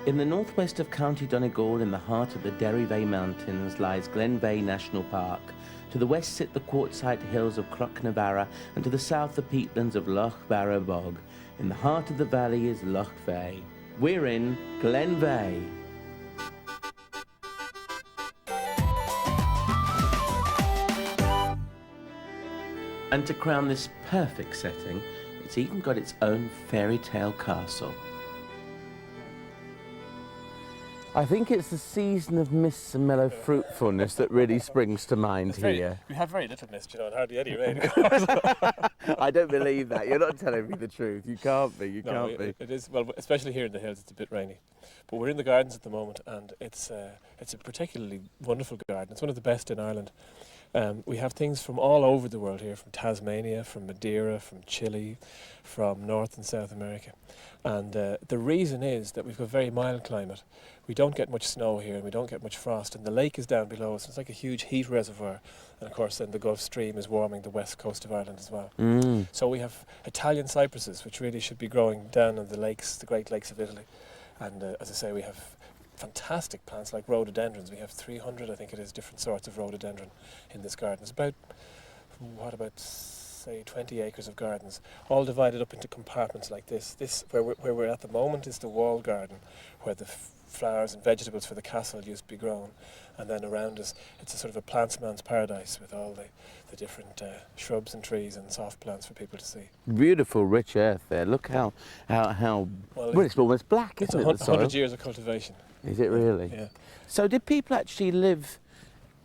In the northwest of County Donegal, in the heart of the Veagh Mountains, lies Glen National Park. To the west sit the quartzite hills of Cloughnabara, and to the south the peatlands of Loch Barra Bog. In the heart of the valley is Loch Veagh. We're in Glen Veagh. And to crown this perfect setting, it's even got its own fairy tale castle. I think it's the season of mist and mellow fruitfulness that really springs to mind here. We have very little mist, and hardly any rain. I don't believe that. You're not telling me the truth. You can't be. You can't be. It is, well, especially here in the hills, it's a bit rainy. But we're in the gardens at the moment, and it's a particularly wonderful garden. It's one of the best in Ireland. We have things from all over the world here, from Tasmania, from Madeira, from Chile, from North and South America. And the reason is that we've got a very mild climate. We don't get much snow here, and we don't get much frost, and the lake is down below us. It's like a huge heat reservoir. And of course then the Gulf Stream is warming the west coast of Ireland as well. So we have Italian cypresses, which really should be growing down on the lakes, the Great Lakes of Italy. And as I say, we have fantastic plants like rhododendrons. We have 300, I think it is, different sorts of rhododendron in this garden. It's about, say 20 acres of gardens, all divided up into compartments like this. This, where we're at the moment, is the wall garden, where the flowers and vegetables for the castle used to be grown. And then around us, it's a sort of a plantsman's paradise with all the different shrubs and trees and soft plants for people to see. Beautiful, rich earth there. Look how well, it's almost black, isn't it? It's 100 years of cultivation. Is it really? Yeah. So did people actually live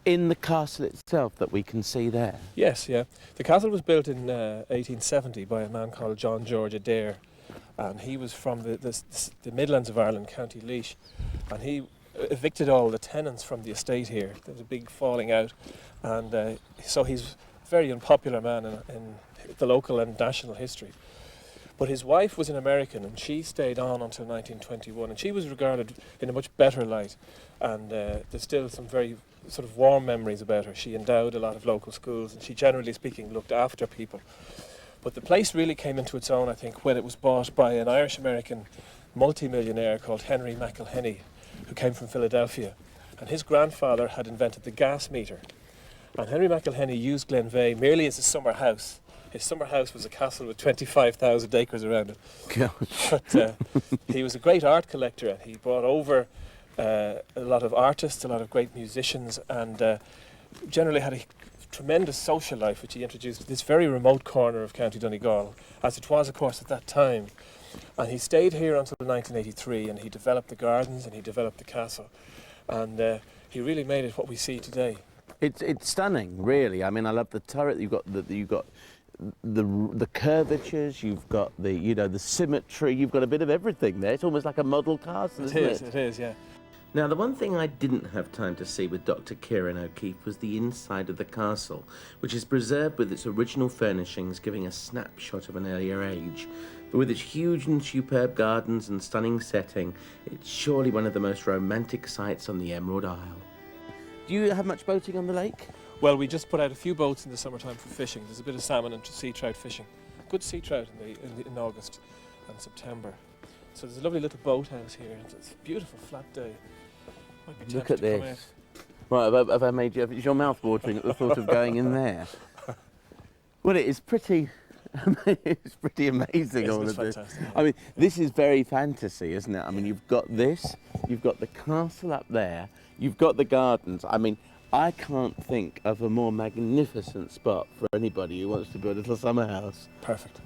in the castle itself that we can see there? Yes, yeah. The castle was built in 1870 by a man called John George Adair, and he was from the Midlands of Ireland, County Laois, and he evicted all the tenants from the estate here. There was a big falling out, and so he's a very unpopular man in the local and national history. But his wife was an American, and she stayed on until 1921, and she was regarded in a much better light, and there's still some very sort of warm memories about her. She endowed a lot of local schools, and she, generally speaking, looked after people. But the place really came into its own, I think, when it was bought by an Irish-American multi-millionaire called Henry McElhenny, who came from Philadelphia, and his grandfather had invented the gas meter. And Henry McElhenny used Glen Veagh merely as a summer house. His summer house was a castle with 25,000 acres around it. But he was a great art collector, and he brought over a lot of artists, a lot of great musicians, and generally had a tremendous social life, which he introduced to this very remote corner of County Donegal, as it was, of course, at that time. And he stayed here until 1983, and he developed the gardens and he developed the castle, and he really made it what we see today. It's stunning, really. I mean, I love the turret. You've got the curvatures. You've got the symmetry. You've got a bit of everything there. It's almost like a model castle, isn't it? It is, yeah. Now, the one thing I didn't have time to see with Dr. Kieran O'Keefe was the inside of the castle, which is preserved with its original furnishings, giving a snapshot of an earlier age. But with its huge and superb gardens and stunning setting, it's surely one of the most romantic sites on the Emerald Isle. Do you have much boating on the lake? Well, we just put out a few boats in the summertime for fishing. There's a bit of salmon and sea trout fishing. Good sea trout in August and September. So there's a lovely little boathouse here. It's a beautiful flat day. Might be Look at tempted to come this. Right, have I made you? Is your mouth watering at the thought of going in there? Well, it is pretty. It's pretty amazing, all of this. Fantastic, yeah. I mean, this is very fantasy, isn't it? I mean, you've got this, you've got the castle up there, you've got the gardens. I mean, I can't think of a more magnificent spot for anybody who wants to build a little summer house. Perfect.